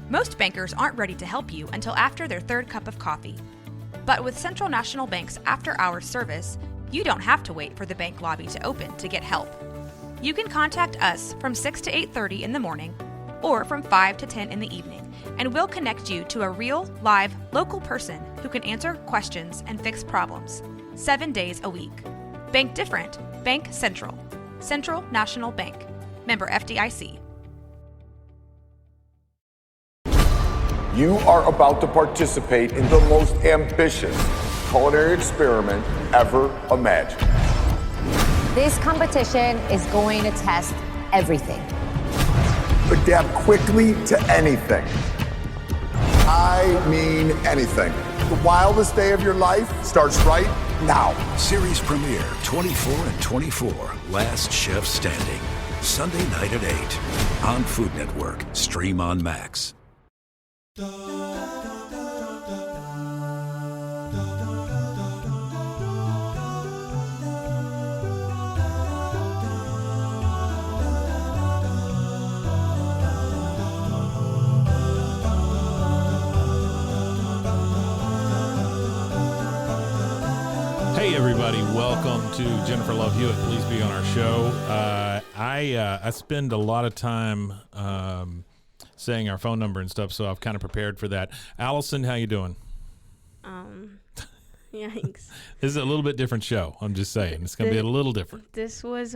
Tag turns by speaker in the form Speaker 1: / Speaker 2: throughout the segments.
Speaker 1: Most bankers aren't ready to help you until after their third cup of coffee. But with Central National Bank's after-hours service, you don't have to wait for the bank lobby to open to get help. You can contact us from 6 to 8:30 in the morning or from 5 to 10 in the evening, and we'll connect you to a real, live, local person who can answer questions and fix problems 7 days a week. Bank different. Bank Central. Central National Bank. Member FDIC.
Speaker 2: You are about to participate in the most ambitious culinary experiment ever imagined.
Speaker 3: This competition is going to test everything.
Speaker 2: Adapt quickly to anything. I mean anything. The wildest day of your life starts right now.
Speaker 4: Series premiere 24 and 24, Last Chef Standing. Sunday night at 8 on Food Network. Stream on Max.
Speaker 5: Hey everybody, welcome to Jennifer Love Hewitt. Please be on our show. I spend a lot of time saying our phone number and stuff, so I've kind of prepared for that. Allison, how you doing?
Speaker 6: Yikes.
Speaker 5: This is a little bit different show. I'm just saying. It's going to be a little different.
Speaker 6: This was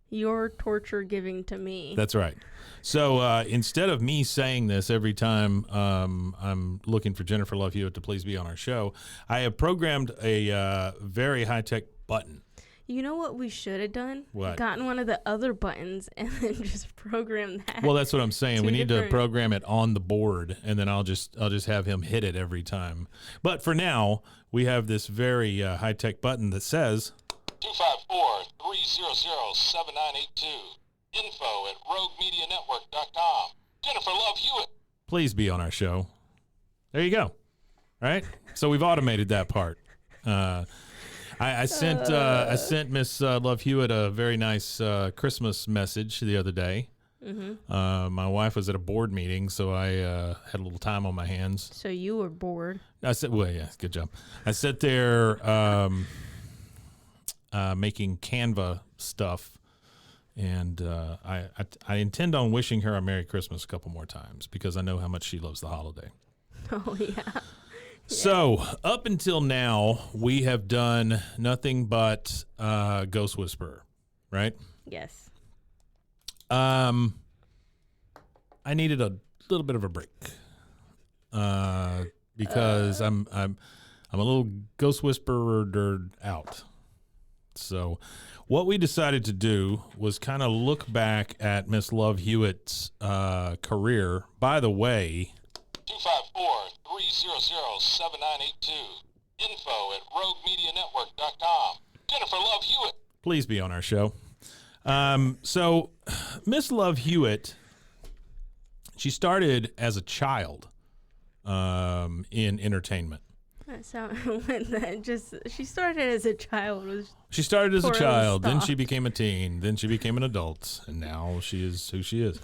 Speaker 6: your torture giving to me.
Speaker 5: That's right. So instead of me saying this every time I'm looking for Jennifer Love Hewitt to please be on our show, I have programmed a very high-tech button.
Speaker 6: You know what we should have done?
Speaker 5: What?
Speaker 6: Gotten one of the other buttons and then just programmed that.
Speaker 5: Well, that's what I'm saying.
Speaker 6: Two
Speaker 5: We need to
Speaker 6: different-
Speaker 5: program it on the board, and then I'll just have him hit it every time. But for now, we have this very high-tech button that says
Speaker 7: 254-300-7982. Info at roguemedianetwork.com. Jennifer Love Hewitt.
Speaker 5: please be on our show. There you go. All right? So we've automated that part. I sent Miss Love Hewitt a very nice Christmas message the other day. Mm-hmm. My wife was at a board meeting, so I had a little time on my hands.
Speaker 6: So you were bored.
Speaker 5: I said, well, yeah, good job. I sat there making Canva stuff, and I intend on wishing her a Merry Christmas a couple more times because I know how much she loves the holiday.
Speaker 6: Oh, yeah.
Speaker 5: So up until now, we have done nothing but Ghost Whisperer, right?
Speaker 6: Yes.
Speaker 5: I needed a little bit of a break because I'm a little Ghost Whisperer out. So what we decided to do was kind of look back at Miss Love Hewitt's career. By the way,
Speaker 7: 254-300-7982. Info at roguemedianetwork.com. Jennifer Love Hewitt.
Speaker 5: please be on our show. So Miss Love Hewitt, she started as a child in entertainment.
Speaker 6: So she started as a child.
Speaker 5: She started as a
Speaker 6: Poor
Speaker 5: child, then
Speaker 6: stopped.
Speaker 5: she became a teen, then she became an adult, and now she is who she is.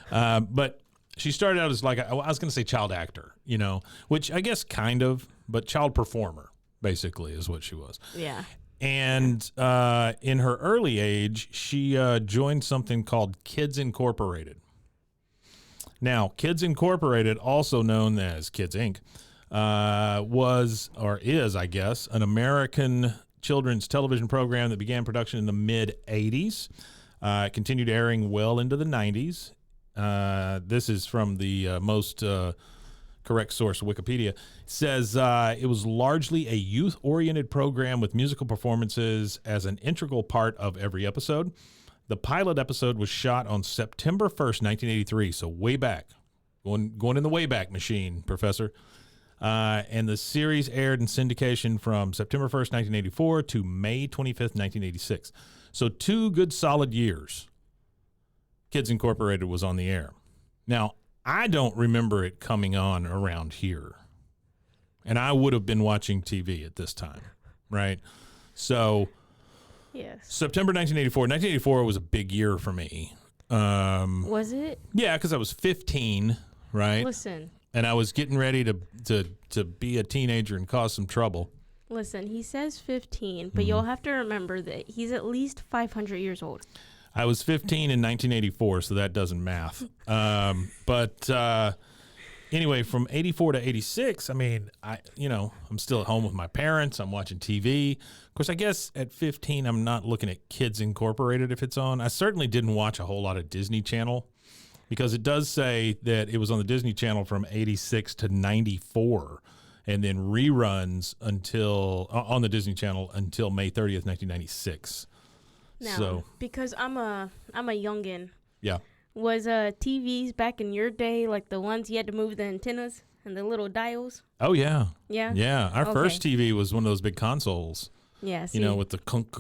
Speaker 5: But she started out as I was going to say child actor, which I guess kind of, but child performer, basically, is what she was.
Speaker 6: Yeah.
Speaker 5: And in her early age, she joined something called Kids Incorporated. Now, Kids Incorporated, also known as Kids Inc., was or is, I guess, an American children's television program that began production in the mid-'80s. It continued airing well into the 90s. This is from the most correct source, Wikipedia. It says it was largely a youth-oriented program with musical performances as an integral part of every episode. The pilot episode was shot on September 1st, 1983, so way back. Going in the Wayback Machine, Professor. And the series aired in syndication from September 1st, 1984 to May 25th, 1986. So 2 good solid years Kids Incorporated was on the air. Now, I don't remember it coming on around here. And I would have been watching TV at this time, right? So
Speaker 6: Yes.
Speaker 5: September 1984. 1984 was a big year for me.
Speaker 6: Was it?
Speaker 5: Yeah, because I was 15 right?
Speaker 6: Listen.
Speaker 5: And I was getting ready to be a teenager and cause some trouble.
Speaker 6: Listen, he says 15, but you'll have to remember that he's at least 500 years old.
Speaker 5: I was 15 in 1984, so that doesn't math. Anyway, from 84 to 86, I mean, I'm still at home with my parents. I'm watching TV. Of course, I guess at 15, I'm not looking at Kids Incorporated if it's on. I certainly didn't watch a whole lot of Disney Channel because it does say that it was on the Disney Channel from 86 to 94 and then reruns on the Disney Channel until May 30th, 1996.
Speaker 6: Now,
Speaker 5: So,
Speaker 6: because I'm a youngin'.
Speaker 5: yeah.
Speaker 6: Was TVs back in your day like the ones you had to move the antennas and the little dials?
Speaker 5: Oh, yeah.
Speaker 6: Yeah?
Speaker 5: Yeah. Our
Speaker 6: Okay.
Speaker 5: first TV was one of those big consoles,
Speaker 6: Yeah, see.
Speaker 5: with the kunk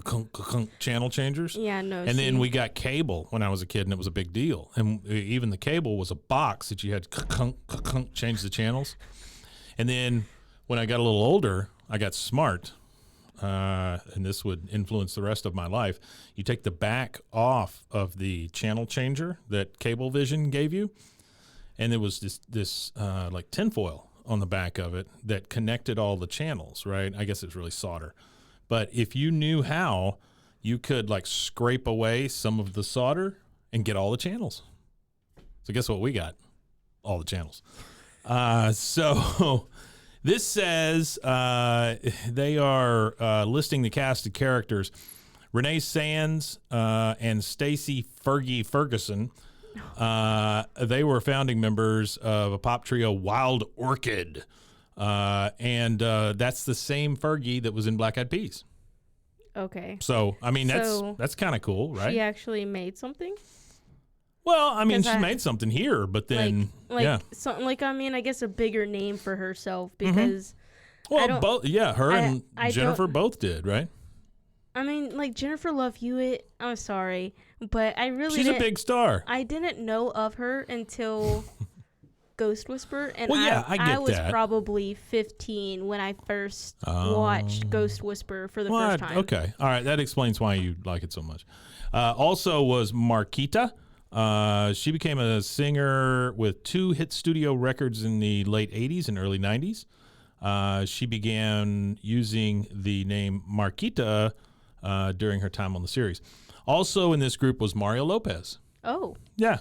Speaker 5: channel changers.
Speaker 6: Yeah, no,
Speaker 5: And then
Speaker 6: see.
Speaker 5: we got cable when I was a kid, and it was a big deal. And even the cable was a box that you had to change the channels. And then when I got a little older, I got smart, and this would influence the rest of my life. You take the back off of the channel changer that Cablevision gave you, and there was this like tinfoil on the back of it that connected all the channels, right? I guess it's really solder. But if you knew how, you could like scrape away some of the solder and get all the channels. So guess what we got? All the channels. So this says they are listing the cast of characters. Renee Sands and Stacey Fergie Ferguson. They were founding members of a pop trio, Wild Orchid. And that's the same Fergie that was in Black Eyed Peas.
Speaker 6: Okay.
Speaker 5: So, I mean,
Speaker 6: So,
Speaker 5: that's kind of cool, right?
Speaker 6: She actually made something?
Speaker 5: Well, I mean,
Speaker 6: 'Cause
Speaker 5: she made something here, but then,
Speaker 6: like
Speaker 5: yeah.
Speaker 6: something like, I mean, I guess a bigger name for herself because
Speaker 5: Well, both, yeah, her and
Speaker 6: I
Speaker 5: Jennifer
Speaker 6: don't-
Speaker 5: both did, right?
Speaker 6: I mean, like Jennifer Love Hewitt, I'm sorry, but I really
Speaker 5: She's a
Speaker 6: didn't-
Speaker 5: big star.
Speaker 6: I didn't know of her until Ghost Whisperer, and
Speaker 5: Well, yeah, I get
Speaker 6: was
Speaker 5: that.
Speaker 6: probably 15 when I first watched Ghost Whisperer for the
Speaker 5: Well,
Speaker 6: first time.
Speaker 5: okay. All right. That explains why you like it so much. Also was Marquita. She became a singer with 2 hit studio records in the late 80s and early 90s. She began using the name Marquita during her time on the series. Also in this group was Mario Lopez.
Speaker 6: Oh,
Speaker 5: Yeah.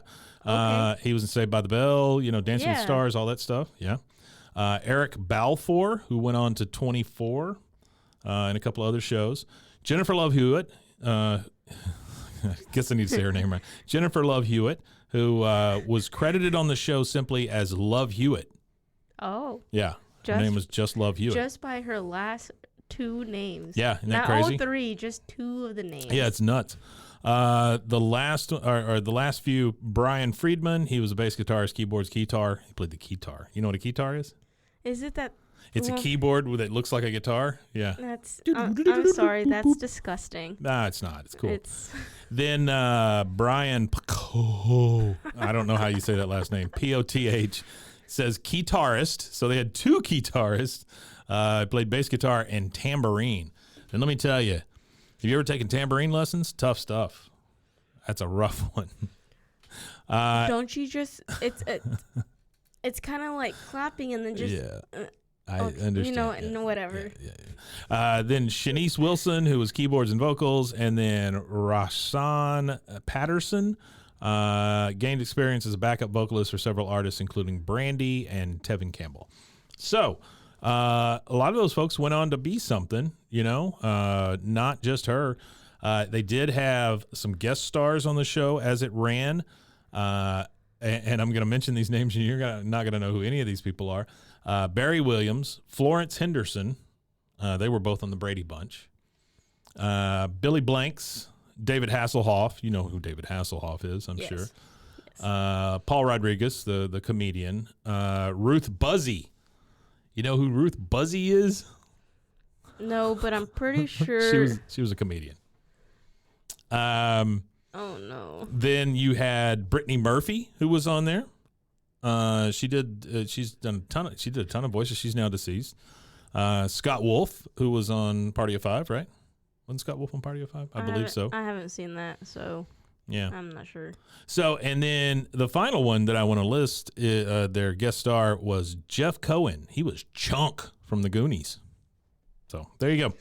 Speaker 6: Okay.
Speaker 5: He was in Saved by the Bell, Dancing with
Speaker 6: Yeah.
Speaker 5: Stars, all that stuff. Yeah. Eric Balfour, who went on to 24 and a couple other shows. Jennifer Love Hewitt. I guess I need to say her name right. Jennifer Love Hewitt, who was credited on the show simply as Love Hewitt.
Speaker 6: oh,
Speaker 5: Yeah. Her name was just Love Hewitt.
Speaker 6: just by her last 2 names.
Speaker 5: Yeah, isn't that
Speaker 6: Not
Speaker 5: crazy?
Speaker 6: all 3, just 2 of the names.
Speaker 5: Yeah, it's nuts. The last few, Brian Friedman, he was a bass guitarist, keyboards, guitar. He played the guitar. You know what a guitar is?
Speaker 6: Is it that?
Speaker 5: It's
Speaker 6: well,
Speaker 5: a keyboard that looks like a guitar. Yeah.
Speaker 6: That's. I'm sorry. That's disgusting.
Speaker 5: Nah, it's not. It's cool.
Speaker 6: It's.
Speaker 5: Then Brian Poth, I don't know how you say that last name. Poth says guitarist. So they had 2 guitarists. Played bass guitar and tambourine. And let me tell you, have you ever taken tambourine lessons? Tough stuff. That's a rough one.
Speaker 6: Don't you just? It's kind of like clapping and then just.
Speaker 5: Yeah. I
Speaker 6: okay,
Speaker 5: understand.
Speaker 6: no, whatever.
Speaker 5: Yeah. Then Shanice Wilson, who was keyboards and vocals, and then Rashawn Patterson gained experience as a backup vocalist for several artists, including Brandy and Tevin Campbell. So a lot of those folks went on to be something, not just her. They did have some guest stars on the show as it ran. And I'm going to mention these names, and you're not going to know who any of these people are. Barry Williams, Florence Henderson, they were both on the Brady Bunch. Billy Blanks, David Hasselhoff, you know who David Hasselhoff is, I'm
Speaker 6: Yes.
Speaker 5: sure. Paul Rodriguez, the comedian. Ruth Buzzy. You know who Ruth Buzzy is?
Speaker 6: No, but I'm pretty sure.
Speaker 5: She was a comedian.
Speaker 6: Oh no.
Speaker 5: Then you had Brittany Murphy, who was on there. She did a ton of voices. She's now deceased. Scott Wolf, who was on Party of Five, right? Wasn't Scott Wolf on Party of Five? I believe so.
Speaker 6: I haven't seen that, so.
Speaker 5: Yeah.
Speaker 6: I'm not sure.
Speaker 5: So, and then the final one that I want to list, their guest star was Jeff Cohen. He was Chunk from the Goonies. So there you go.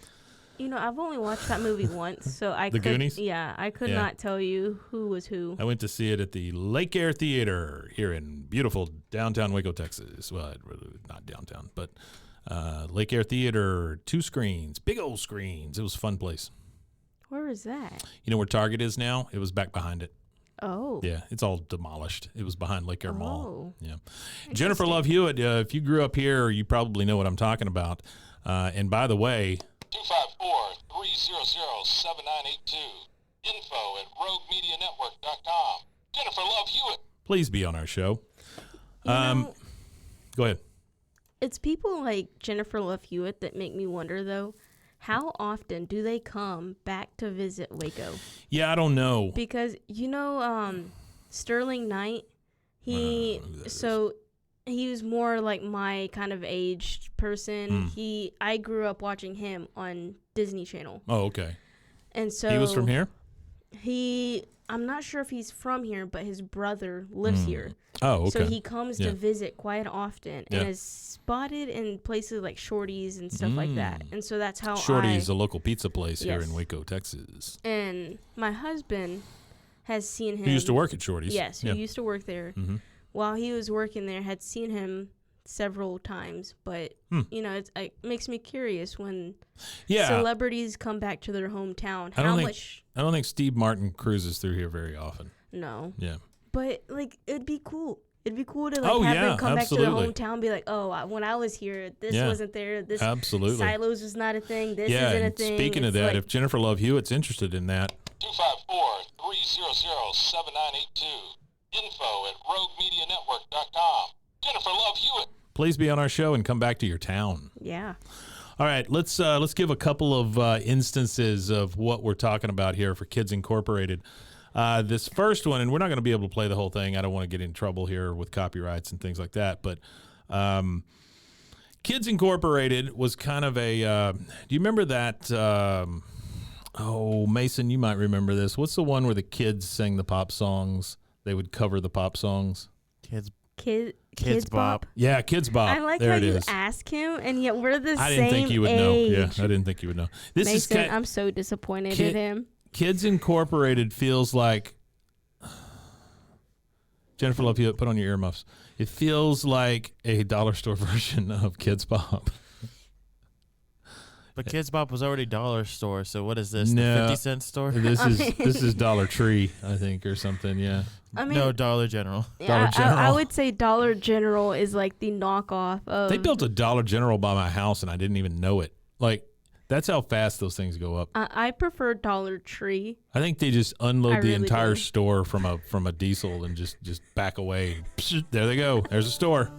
Speaker 6: You know, I've only watched that movie once, so
Speaker 5: The Goonies?
Speaker 6: Yeah, I could not tell you who was who.
Speaker 5: I went to see it at the Lake Air Theater here in beautiful downtown Waco, Texas. Well, not downtown, but Lake Air Theater, 2 screens, big old screens. It was a fun place.
Speaker 6: Where is that?
Speaker 5: You know where Target is now? It was back behind it.
Speaker 6: Oh.
Speaker 5: Yeah, it's all demolished. It was behind Lake Air Mall.
Speaker 6: Oh.
Speaker 5: Yeah. Jennifer Love Hewitt, if you grew up here, you probably know what I'm talking about. And by the way,
Speaker 7: 254-300-7982. Info at roguemedianetwork.com. Jennifer Love Hewitt.
Speaker 5: please be on our show.
Speaker 6: You know,
Speaker 5: Go ahead.
Speaker 6: it's people like Jennifer Love Hewitt that make me wonder, though, how often do they come back to visit Waco?
Speaker 5: Yeah, I don't know.
Speaker 6: Because, Sterling Knight, he was more like my kind of aged person. I grew up watching him on Disney Channel.
Speaker 5: Oh, okay.
Speaker 6: And so
Speaker 5: He was from here?
Speaker 6: I'm not sure if he's from here, but his brother lives here.
Speaker 5: Oh, okay.
Speaker 6: So he comes to visit quite often and is spotted in places like Shorty's and stuff like that. And so that's how
Speaker 5: Shorty's a local pizza place here
Speaker 6: Yes.
Speaker 5: in Waco, Texas.
Speaker 6: And my husband has seen him.
Speaker 5: He used to work at Shorty's.
Speaker 6: Yes, he used to work there. While he was working there, had seen him several times. But, it makes me curious when celebrities come back to their hometown.
Speaker 5: I don't think Steve Martin cruises through here very often.
Speaker 6: No.
Speaker 5: Yeah.
Speaker 6: But, it'd be cool. It'd be cool to,
Speaker 5: Oh,
Speaker 6: have
Speaker 5: yeah,
Speaker 6: them come
Speaker 5: absolutely.
Speaker 6: back to their hometown and be like, when I was here, this wasn't there. This
Speaker 5: Absolutely.
Speaker 6: Silos was not a thing. This
Speaker 5: Yeah,
Speaker 6: isn't a
Speaker 5: and
Speaker 6: thing.
Speaker 5: speaking of
Speaker 6: It's
Speaker 5: that,
Speaker 6: like-
Speaker 5: if Jennifer Love Hewitt's interested in that,
Speaker 7: 254-300-7982. Info at roguemedianetwork.com. Jennifer Love Hewitt.
Speaker 5: please be on our show and come back to your town.
Speaker 6: Yeah.
Speaker 5: All right, let's give a couple of instances of what we're talking about here for Kids Incorporated. This first one, and we're not going to be able to play the whole thing. I don't want to get in trouble here with copyrights and things like that. But Kids Incorporated was kind of a. Do you remember that? Mason, you might remember this. What's the one where the kids sang the pop songs? They would cover the pop songs.
Speaker 6: Kids
Speaker 8: Bop.
Speaker 5: Yeah, Kids Bop.
Speaker 6: I like
Speaker 5: there
Speaker 6: how
Speaker 5: it
Speaker 6: you
Speaker 5: is.
Speaker 6: ask him, and yet we're the
Speaker 5: I
Speaker 6: same
Speaker 5: didn't think you would know.
Speaker 6: age.
Speaker 5: Yeah, I didn't think you would know. This
Speaker 6: Mason,
Speaker 5: is
Speaker 6: I'm so disappointed
Speaker 5: Kid-
Speaker 6: in him.
Speaker 5: Kids Incorporated feels like Jennifer Love Hewitt, put on your earmuffs. It feels like a dollar store version of Kids Bop.
Speaker 8: But Kids Bop was already dollar store, so what is this?
Speaker 5: No.
Speaker 8: The 50-cent store?
Speaker 5: This is Dollar Tree, I think, or something. Yeah.
Speaker 6: I mean,
Speaker 8: No, Dollar General.
Speaker 5: Dollar General.
Speaker 6: I would say Dollar General is like the knockoff of.
Speaker 5: They built a Dollar General by my house, and I didn't even know it. Like, that's how fast those things go up.
Speaker 6: I prefer Dollar Tree.
Speaker 5: I think they just unload
Speaker 6: I
Speaker 5: the
Speaker 6: really
Speaker 5: entire
Speaker 6: do.
Speaker 5: store from a diesel and just back away. Psh, there they go. There's a store.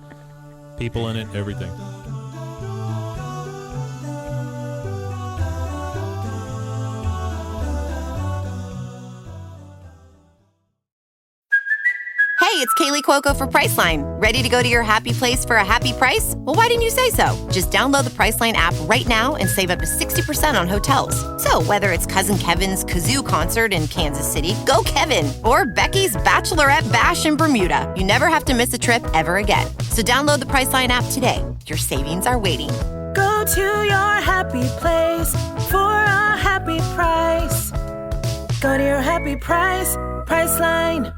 Speaker 5: People in it, everything.
Speaker 9: Hey, it's Kaylee Cuoco for Priceline. Ready to go to your happy place for a happy price? Well, why didn't you say so? Just download the Priceline app right now and save up to 60% on hotels. So whether it's Cousin Kevin's Kazoo Concert in Kansas City, go Kevin, or Becky's Bachelorette Bash in Bermuda, you never have to miss a trip ever again. So download the Priceline app today. Your savings are waiting.
Speaker 10: Go to your happy place for a happy price. Go to your happy price, Priceline.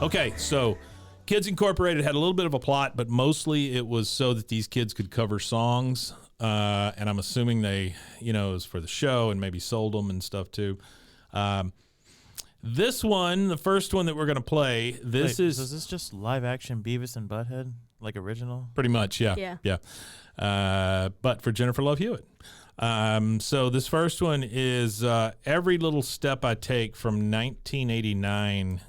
Speaker 5: Okay, so Kids Incorporated had a little bit of a plot, but mostly it was so that these kids could cover songs. And I'm assuming they, it was for the show and maybe sold them and stuff too. This one, the first one that we're going to play,
Speaker 8: Wait,
Speaker 5: is
Speaker 8: is this just live action Beavis and Butthead? Like original?
Speaker 5: pretty much, yeah. But for Jennifer Love Hewitt. So this first one is Every Little Step I Take from 1989.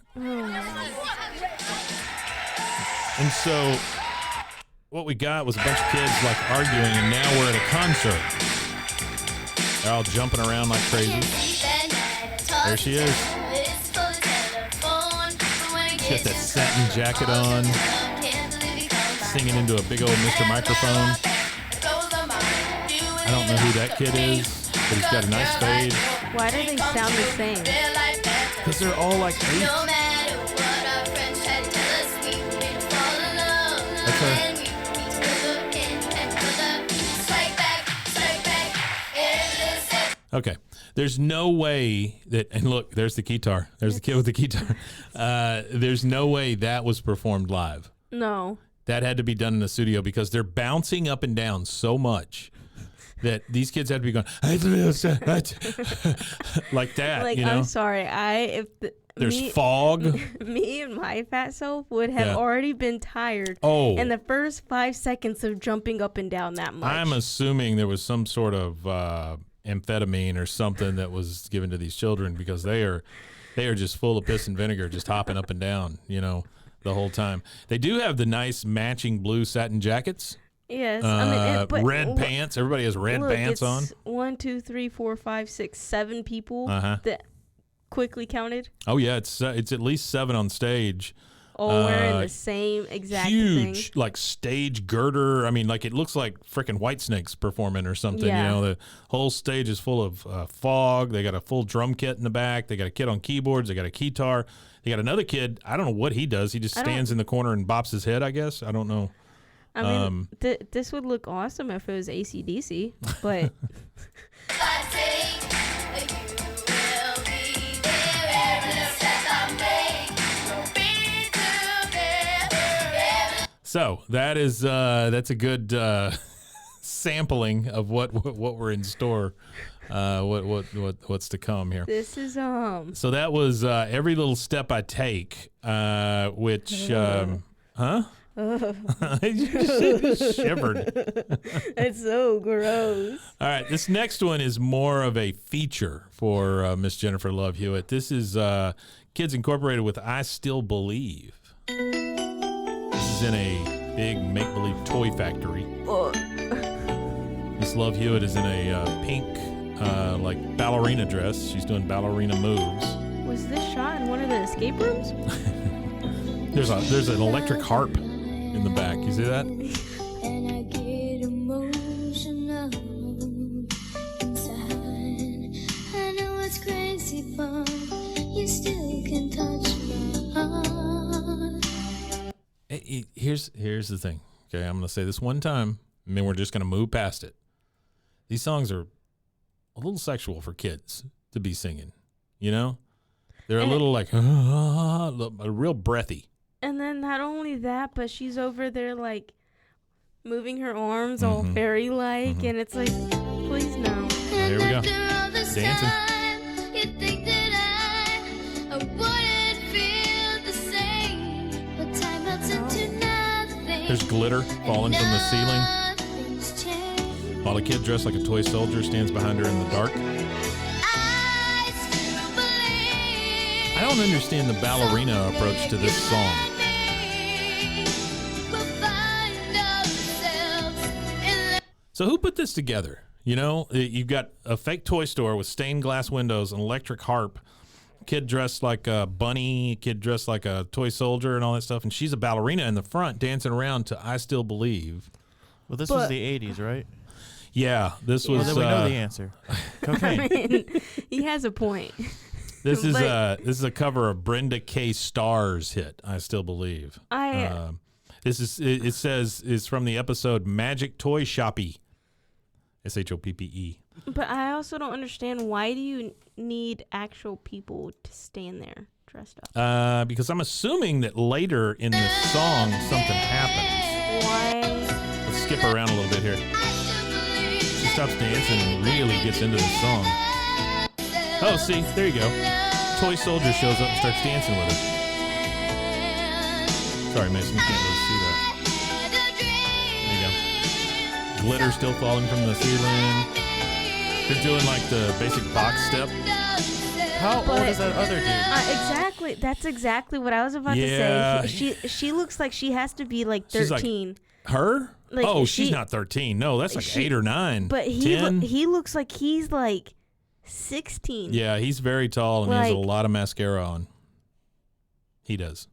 Speaker 5: And so what we got was a bunch of kids like arguing, and now we're at a concert. They're all jumping around like crazy. There she is. She's got that satin jacket on, singing into a big old Mr. Microphone. I don't know who that kid is, but he's got a nice fade.
Speaker 6: Why do they sound the same?
Speaker 5: Because they're all like 8. That's her. Okay. There's no way that, and look, there's the guitar. There's the kid with the guitar. There's no way that was performed live.
Speaker 6: No.
Speaker 5: That had to be done in the studio because they're bouncing up and down so much that these kids have to be going like that.
Speaker 6: Like,
Speaker 5: you know?
Speaker 6: I'm sorry.
Speaker 5: There's fog.
Speaker 6: Me and my fat self would have already been tired in the first 5 seconds of jumping up and down that much.
Speaker 5: I'm assuming there was some sort of amphetamine or something that was given to these children because they are just full of piss and vinegar, just hopping up and down, you know, the whole time. They do have the nice matching blue satin jackets.
Speaker 6: Yes,
Speaker 5: but red pants. Everybody has red pants on.
Speaker 6: 1, 2, 3, 4, 5, 6, 7 people that quickly counted.
Speaker 5: Oh yeah, it's at least 7 on stage.
Speaker 6: All wearing the same exact
Speaker 5: huge,
Speaker 6: thing.
Speaker 5: like stage girder. I mean, like it looks like freaking Whitesnake's performing or something.
Speaker 6: Yeah.
Speaker 5: You know, the whole stage is full of fog. They got a full drum kit in the back. They got a kid on keyboards. They got a guitar. They got another kid. I don't know what he does. He just stands in the corner and bops his head, I guess. I don't know.
Speaker 6: I mean, this would look awesome if it was AC/DC, but.
Speaker 5: So that's a good sampling of what we're in store, what's to come here.
Speaker 6: This is
Speaker 5: So that was Every Little Step I Take, which You just shivered.
Speaker 6: It's so gross.
Speaker 5: All right, this next one is more of a feature for Miss Jennifer Love Hewitt. This is Kids Incorporated with I Still Believe. This is in a big make-believe toy factory. Miss Love Hewitt is in a pink, like ballerina dress. She's doing ballerina moves.
Speaker 6: Was this shot in one of the escape rooms?
Speaker 5: There's an electric harp in the back. You see that?
Speaker 11: And I get emotional inside. I know it's crazy, but you still can touch my heart.
Speaker 5: Here's the thing. Okay, I'm gonna say this one time, and then we're just gonna move past it. These songs are a little sexual for kids to be singing. You know, they're a little like real breathy.
Speaker 6: And then not only that, but she's over there like moving her arms all fairy-like, and it's like, please no.
Speaker 5: Here we go. Dancing.
Speaker 11: You'd think that I wouldn't feel the same, but time melts into nothing.
Speaker 5: There's glitter falling from the ceiling, while a kid dressed like a toy soldier stands behind her in the dark. I don't understand the ballerina approach to this song. So who put this together? You know, you've got a fake toy store with stained glass windows, an electric harp, kid dressed like a bunny, kid dressed like a toy soldier and all that stuff, and she's a ballerina in the front dancing around to I Still Believe.
Speaker 8: Well, this was the 80s, right?
Speaker 5: Yeah, this was...
Speaker 8: Well, then we know the answer. Cocaine.
Speaker 6: I mean, he has a point.
Speaker 5: This is a cover of Brenda K. Starr's hit, I Still Believe. It says it's from the episode Magic Toy Shoppy. SHOPPE.
Speaker 6: But I also don't understand, why do you need actual people to stand there dressed up?
Speaker 5: Because I'm assuming that later in this song something happens.
Speaker 6: Why?
Speaker 5: Let's skip around a little bit here. She stops dancing and really gets into the song. Oh, see, there you go. Toy soldier shows up and starts dancing with her. Sorry, Mason, you can't really see that. There you go. Glitter still falling from the ceiling. They're doing like the basic box step.
Speaker 8: How old is that other dude?
Speaker 6: Exactly. That's exactly what I was about to say. She looks like she has to be like 13.
Speaker 5: Like, her?
Speaker 6: Like,
Speaker 5: she's not 13. No, that's like 8 or 9.
Speaker 6: But
Speaker 5: 10.
Speaker 6: He looks like he's like 16.
Speaker 5: Yeah, he's very tall and he has a lot of mascara on. He does.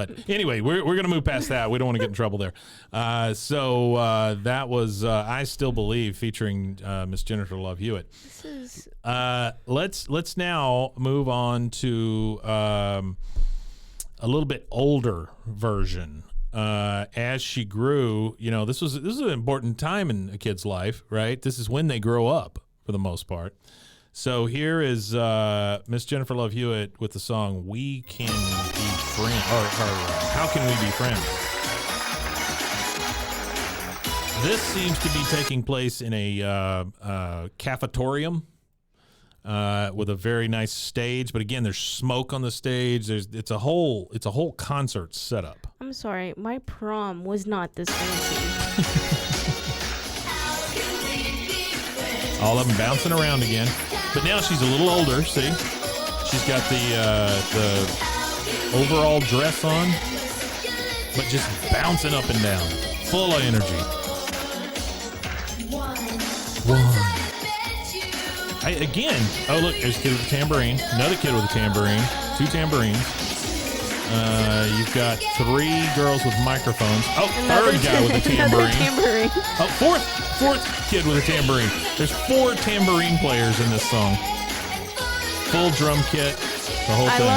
Speaker 5: But anyway, we're going to move past that. We don't want to get in trouble there. So that was I Still Believe featuring Miss Jennifer Love Hewitt. Let's now move on to a little bit older version. As she grew, this is an important time in a kid's life, right? This is when they grow up for the most part. So here is Miss Jennifer Love Hewitt with the song "We Can Be Friends," or "How Can We Be Friends." This seems to be taking place in a cafetorium with a very nice stage, but again, there's smoke on the stage. It's a whole concert setup.
Speaker 6: I'm sorry, my prom was not this fancy.
Speaker 5: All of them bouncing around again. But now she's a little older, see? She's got the overall dress on, but just bouncing up and down. Full of energy. One. Oh, look, there's a kid with a tambourine. Another kid with a tambourine. 2 tambourines. You've got 3 girls with microphones. Oh, third guy with a tambourine. Oh, fourth kid with a tambourine. There's 4 tambourine players in this song. Full drum kit, the whole thing.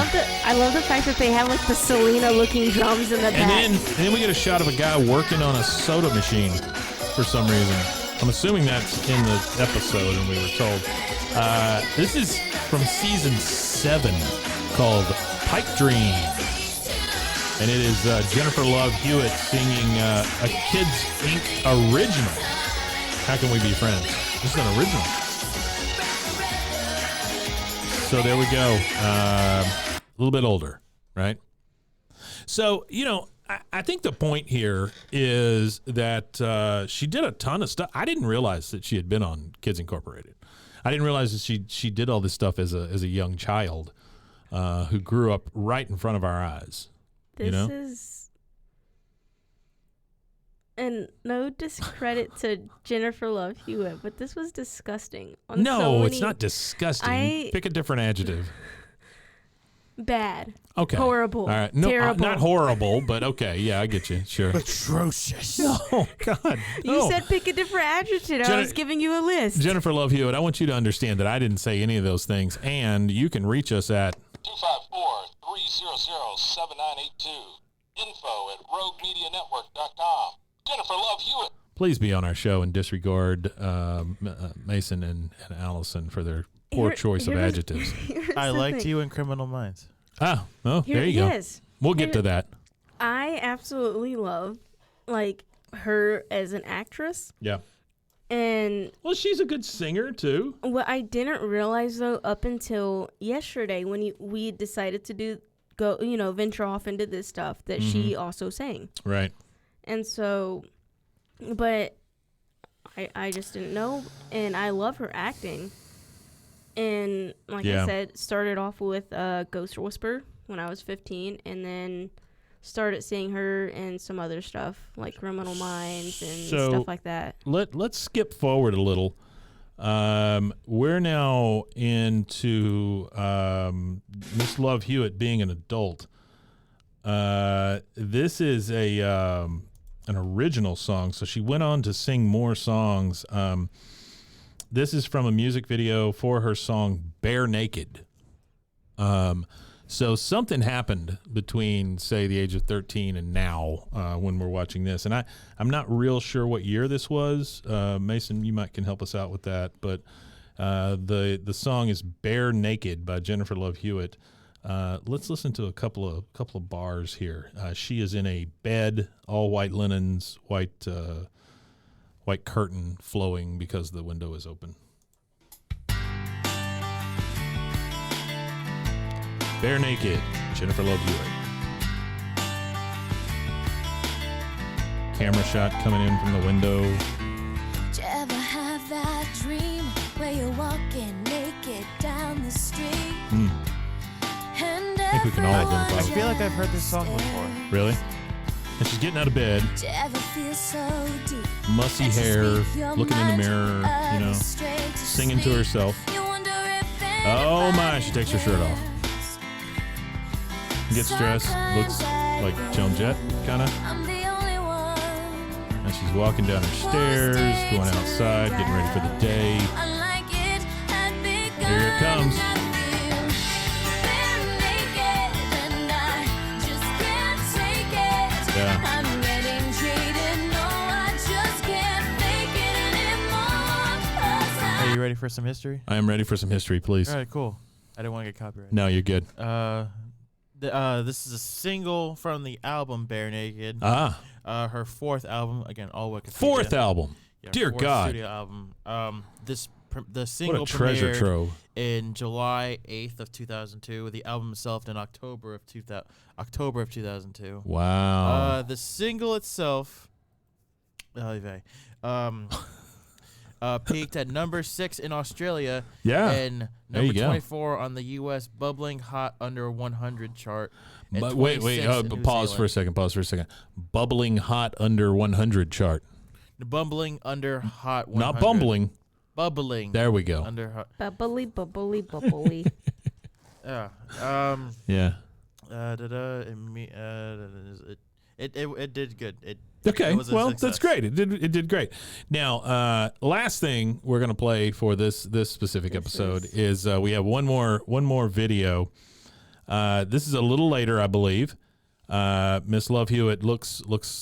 Speaker 6: I love the fact that they have like the Selena-looking drums in the back.
Speaker 5: And then we get a shot of a guy working on a soda machine for some reason. I'm assuming that's in the episode, and we were told. This is from season 7, called Pipe Dream. And it is Jennifer Love Hewitt singing a Kids Inc. original. How Can We Be Friends? This is an original. So there we go. A little bit older, right? So, I think the point here is that she did a ton of stuff. I didn't realize that she had been on Kids Incorporated. I didn't realize that she did all this stuff as a young child who grew up right in front of our eyes.
Speaker 6: This is, and no discredit to Jennifer Love Hewitt, but this was disgusting.
Speaker 5: It's not disgusting. Pick a different adjective.
Speaker 6: Bad.
Speaker 5: Okay.
Speaker 6: Horrible.
Speaker 5: All right. No,
Speaker 6: terrible.
Speaker 5: Not horrible, but okay. Yeah, I get you. Sure.
Speaker 8: Atrocious.
Speaker 5: Oh, God. No.
Speaker 6: You said pick a different adjective. I was giving you a list.
Speaker 5: Jennifer Love Hewitt, I want you to understand that I didn't say any of those things, and you can reach us at
Speaker 7: 254-300-7982. info@roguemedianetwork.com. Jennifer Love Hewitt.
Speaker 5: Please be on our show and disregard Mason and Allison for their poor choice of adjectives.
Speaker 8: I liked you in Criminal Minds.
Speaker 5: Oh, there you go.
Speaker 6: Yes.
Speaker 5: We'll get to that.
Speaker 6: I absolutely love her as an actress.
Speaker 5: Yeah.
Speaker 6: And
Speaker 5: she's a good singer too.
Speaker 6: What I didn't realize though, up until yesterday when we decided to venture off into this stuff, that she also sang.
Speaker 5: Right.
Speaker 6: And so, but I just didn't know, and I love her acting. And like I said, started off with Ghost Whisper when I was 15, and then started seeing her in some other stuff like Criminal Minds and stuff like that.
Speaker 5: Let's skip forward a little. We're now into Miss Love Hewitt being an adult. This is an original song, so she went on to sing more songs. This is from a music video for her song Bare Naked. So something happened between, say, the age of 13 and now when we're watching this. And I'm not real sure what year this was. Mason, you can help us out with that. But the song is Bare Naked by Jennifer Love Hewitt. Let's listen to a couple of bars here. She is in a bed, all white linens, white curtain flowing because the window is open. Bare Naked, Jennifer Love Hewitt. Camera shot coming in from the window.
Speaker 11: Did you ever have that dream where you're walking naked down the street? And
Speaker 5: I think we can all identify
Speaker 8: I
Speaker 5: with
Speaker 8: feel like I've heard this song before.
Speaker 5: Really? And she's getting out of bed.
Speaker 11: Did you ever feel so deep?
Speaker 5: Mussy hair, looking in the mirror, singing to herself. Oh my, she takes her shirt off. Gets dressed, looks like Joan Jett, kind of.
Speaker 11: I'm the only one.
Speaker 5: And she's walking down her stairs, going outside, getting ready for the day.
Speaker 11: I like it had begun.
Speaker 5: Here it comes.
Speaker 11: I feel bare naked and I just can't take it.
Speaker 5: Yeah.
Speaker 11: I'm getting jaded. No, I just can't fake it anymore. 'Cause
Speaker 8: Are you ready for some history?
Speaker 5: I am ready for some history, please.
Speaker 8: All right, cool. I didn't want to get copyrighted.
Speaker 5: No, you're good.
Speaker 8: This is a single from the album Bare Naked.
Speaker 5: Ah.
Speaker 8: Her fourth album, again, all Wikipedia.
Speaker 5: Fourth album.
Speaker 8: Yeah,
Speaker 5: Dear
Speaker 8: fourth
Speaker 5: God.
Speaker 8: Studio album. The single
Speaker 5: What a treasure
Speaker 8: premiered
Speaker 5: trove.
Speaker 8: in July 8th of 2002. The album itself in October of 2002.
Speaker 5: Wow.
Speaker 8: The single itself, peaked at number 6 in Australia.
Speaker 5: Yeah.
Speaker 8: And
Speaker 5: There you
Speaker 8: number
Speaker 5: go.
Speaker 8: 24 on the U.S. bubbling hot under 100 chart. and
Speaker 5: But wait,
Speaker 8: 26 in New
Speaker 5: pause
Speaker 8: Zealand.
Speaker 5: for a second. Bubbling hot under 100 chart.
Speaker 8: Bumbling under hot 100.
Speaker 5: Not bumbling.
Speaker 8: Bubbling.
Speaker 5: There we go.
Speaker 8: Under hot.
Speaker 6: Bubbly, bubbly, bubbly.
Speaker 8: Yeah.
Speaker 5: Yeah.
Speaker 8: It did good.
Speaker 5: Okay,
Speaker 8: it was a
Speaker 5: well,
Speaker 8: success.
Speaker 5: that's great. It did great. Now, last thing we're gonna play for this specific episode is we have one more video. This is a little later, I believe. Miss Love Hewitt looks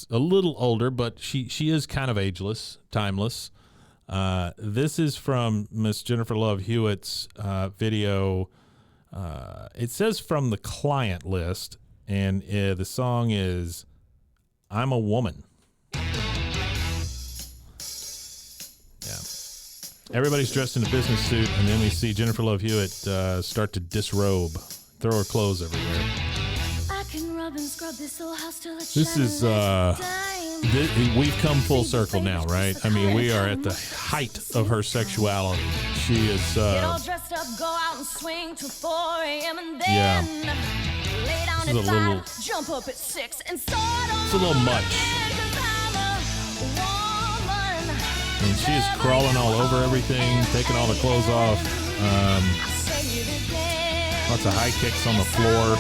Speaker 5: a little older, but she is kind of ageless, timeless. This is from Miss Jennifer Love Hewitt's video. It says from the client list, and the song is "I'm a Woman." Yeah. Everybody's dressed in a business suit, and then we see Jennifer Love Hewitt start to disrobe, throw her clothes everywhere.
Speaker 11: I can rub and scrub this whole house till it's
Speaker 5: This is we've come full circle now, right? I mean, we are at the height of her sexuality. She is
Speaker 11: Get all dressed up, go out and swing till 4 a.m. and then
Speaker 5: Yeah.
Speaker 11: lay down
Speaker 5: This is
Speaker 11: at
Speaker 5: a little-
Speaker 11: 5, jump up at 6 and start on
Speaker 5: it's a little much. I mean, she is crawling all over everything, taking all the clothes off. Lots of high kicks on the floor.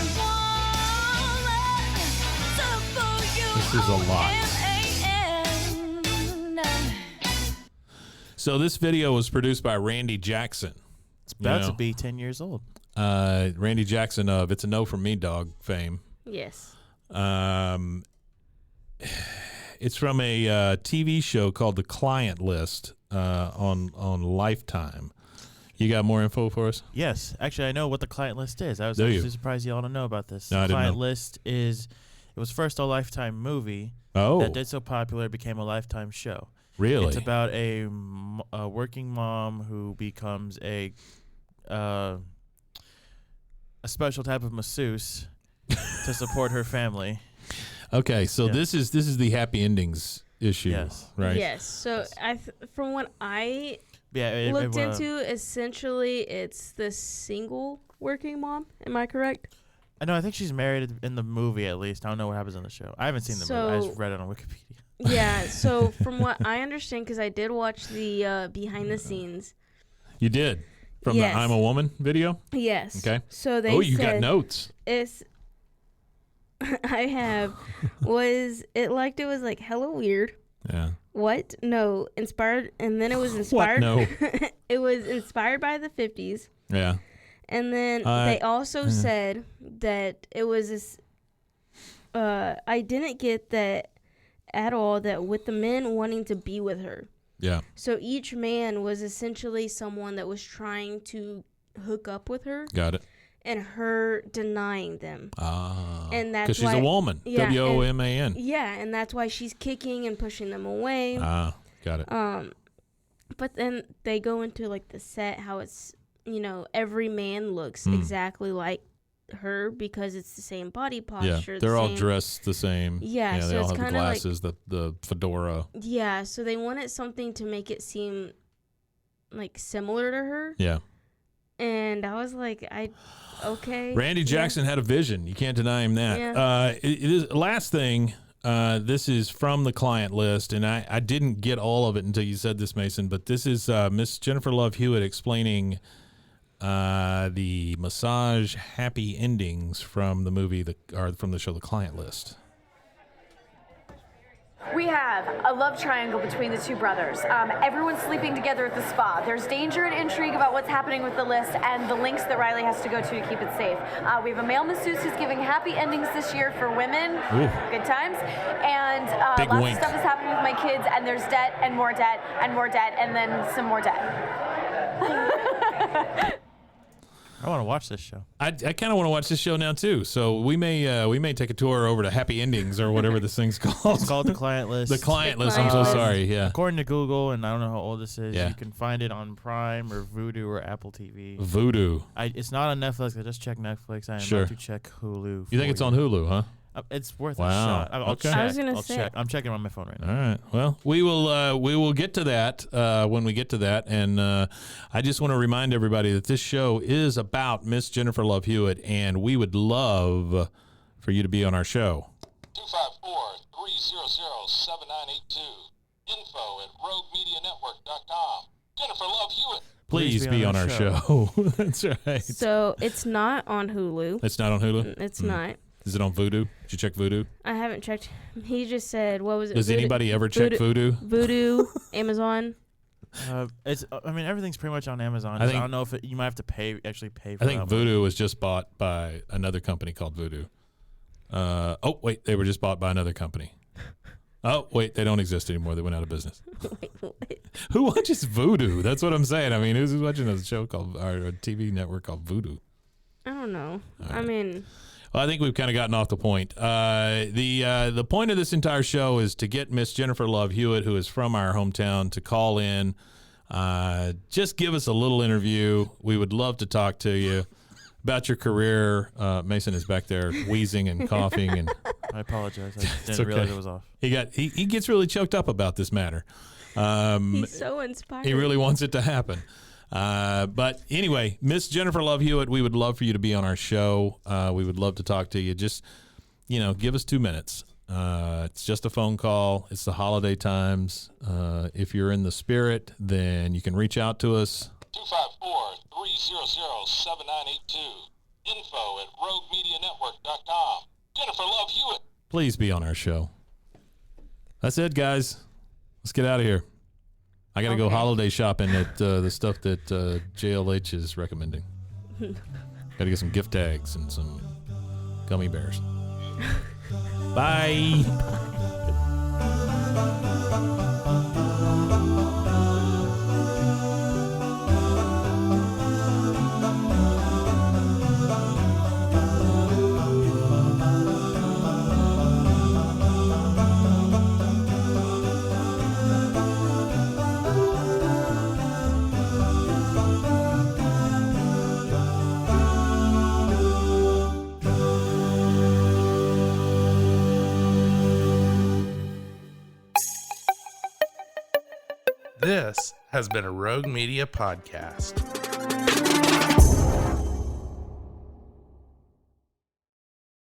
Speaker 5: This is a lot. So this video was produced by Randy Jackson.
Speaker 8: It's about to be 10 years old.
Speaker 5: Randy Jackson of "It's a No From Me, Dog" fame.
Speaker 6: Yes.
Speaker 5: It's from a TV show called The Client List on Lifetime. You got more info for us?
Speaker 8: Yes. Actually, I know what the client list is. I was
Speaker 5: Do you?
Speaker 8: actually surprised you all to know about this.
Speaker 5: No, I
Speaker 8: The
Speaker 5: didn't
Speaker 8: client
Speaker 5: know.
Speaker 8: list is, it was first a Lifetime movie
Speaker 5: Oh.
Speaker 8: that did so popular it became a Lifetime show.
Speaker 5: Really?
Speaker 8: It's about a working mom who becomes a special type of masseuse to support her family.
Speaker 5: Okay, so
Speaker 8: Yeah.
Speaker 5: this is the happy endings issue,
Speaker 8: Yes.
Speaker 5: right?
Speaker 6: Yes. So from what I
Speaker 8: Yeah,
Speaker 6: looked into, essentially it's the single working mom. Am I correct?
Speaker 8: I know. I think she's married in the movie, at least. I don't know what happens in the show. I haven't seen the movie. I just read it on Wikipedia.
Speaker 6: Yeah. So from what I understand, because I did watch the behind the scenes.
Speaker 5: You did from
Speaker 6: Yes.
Speaker 5: the "I'm a Woman" video.
Speaker 6: Yes.
Speaker 5: Okay.
Speaker 6: So they.
Speaker 5: Oh, you got
Speaker 6: said
Speaker 5: notes.
Speaker 6: It's. I have. Was it was like hella weird?
Speaker 5: Yeah.
Speaker 6: What? No, inspired, and then it was inspired.
Speaker 5: What? No.
Speaker 6: It was inspired by the 50s.
Speaker 5: Yeah.
Speaker 6: And then they also said that it was this. I didn't get that at all. That with the men wanting to be with her.
Speaker 5: Yeah.
Speaker 6: So each man was essentially someone that was trying to hook up with her.
Speaker 5: Got it.
Speaker 6: And her denying them.
Speaker 5: Ah.
Speaker 6: And that's
Speaker 5: because she's a woman.
Speaker 6: Yeah,
Speaker 5: WOMAN.
Speaker 6: Yeah, and that's why she's kicking and pushing them away.
Speaker 5: Ah, got it.
Speaker 6: But then they go into like the set, how it's, every man looks exactly like her because it's the same body posture.
Speaker 5: Yeah, they're all dressed the same.
Speaker 6: Yeah,
Speaker 5: they
Speaker 6: so
Speaker 5: all
Speaker 6: it's
Speaker 5: have the
Speaker 6: kinda like-
Speaker 5: glasses, the fedora.
Speaker 6: Yeah, so they wanted something to make it seem like similar to her.
Speaker 5: Yeah.
Speaker 6: And I was like, okay.
Speaker 5: Randy Jackson had a vision. You can't deny him that.
Speaker 6: Yeah.
Speaker 5: It is last thing. This is from the client list, and I didn't get all of it until you said this, Mason. But this is Miss Jennifer Love Hewitt explaining the massage happy endings from the movie, from the show The Client List.
Speaker 12: We have a love triangle between the two brothers. Everyone's sleeping together at the spa. There's danger and intrigue about what's happening with the list and the links that Riley has to go to keep it safe. We have a male masseuse who's giving happy endings this year for women. Ooh. Good times. And lots of stuff is happening with my kids, and there's debt and more debt and more debt and then some more debt.
Speaker 8: I want to watch this show.
Speaker 5: I kind of want to watch this show now too. So we may take a tour over to Happy Endings or whatever this thing's called.
Speaker 8: It's called The Client List.
Speaker 5: The Client List. I'm so sorry. Yeah.
Speaker 8: According to Google, and I don't know how old this is, you can find it on Prime or Vudu or Apple TV.
Speaker 5: Vudu.
Speaker 8: It's not on Netflix. I just checked Netflix. I am about to check Hulu.
Speaker 5: You think it's on Hulu, huh?
Speaker 8: It's worth a shot. I'll check.
Speaker 6: I was gonna say.
Speaker 8: Check. I'm checking on my phone right now.
Speaker 5: All right. Well, we will get to that when we get to that, and I just want to remind everybody that this show is about Miss Jennifer Love Hewitt, and we would love for you to be on our show.
Speaker 7: 254-300-7982. info@roguemedianetwork.com. Jennifer Love Hewitt.
Speaker 5: Please be on our show. That's right.
Speaker 6: So it's not on Hulu.
Speaker 5: It's not on Hulu?
Speaker 6: It's not.
Speaker 5: Is it on Vudu? Did you check Vudu?
Speaker 6: I haven't checked. He just said, what was it?
Speaker 5: Does anybody ever check Vudu?
Speaker 6: Vudu, Amazon.
Speaker 8: Everything's pretty much on Amazon. I don't know if you might have to pay for it.
Speaker 5: I think Vudu was just bought by another company called Vudu. Oh, wait, they were just bought by another company. Oh, wait, they don't exist anymore. They went out of business.
Speaker 6: Wait, what?
Speaker 5: Who watches Vudu? That's what I'm saying. I mean, who's watching a show called, or a TV network called Vudu?
Speaker 6: I don't know.
Speaker 5: Right.
Speaker 6: I mean...
Speaker 5: Well, I think we've kind of gotten off the point. The point of this entire show is to get Miss Jennifer Love Hewitt, who is from our hometown, to call in. Just give us a little interview. We would love to talk to you about your career. Mason is back there wheezing and coughing, and
Speaker 8: I apologize. I didn't realize it was off.
Speaker 5: He gets really choked up about this matter.
Speaker 6: He's so inspired.
Speaker 5: He really wants it to happen. But anyway, Miss Jennifer Love Hewitt, we would love for you to be on our show. We would love to talk to you. Just, give us 2 minutes. It's just a phone call. It's the holiday times. If you're in the spirit, then you can reach out to us.
Speaker 7: 254-300-7982. info@roguemedianetwork.com. Jennifer Love Hewitt.
Speaker 5: Please be on our show. That's it, guys. Let's get out of here. I got to go holiday shopping at the stuff that J.L.H is recommending. Got to get some gift tags and some gummy bears. Bye.
Speaker 13: This has been a Rogue Media podcast.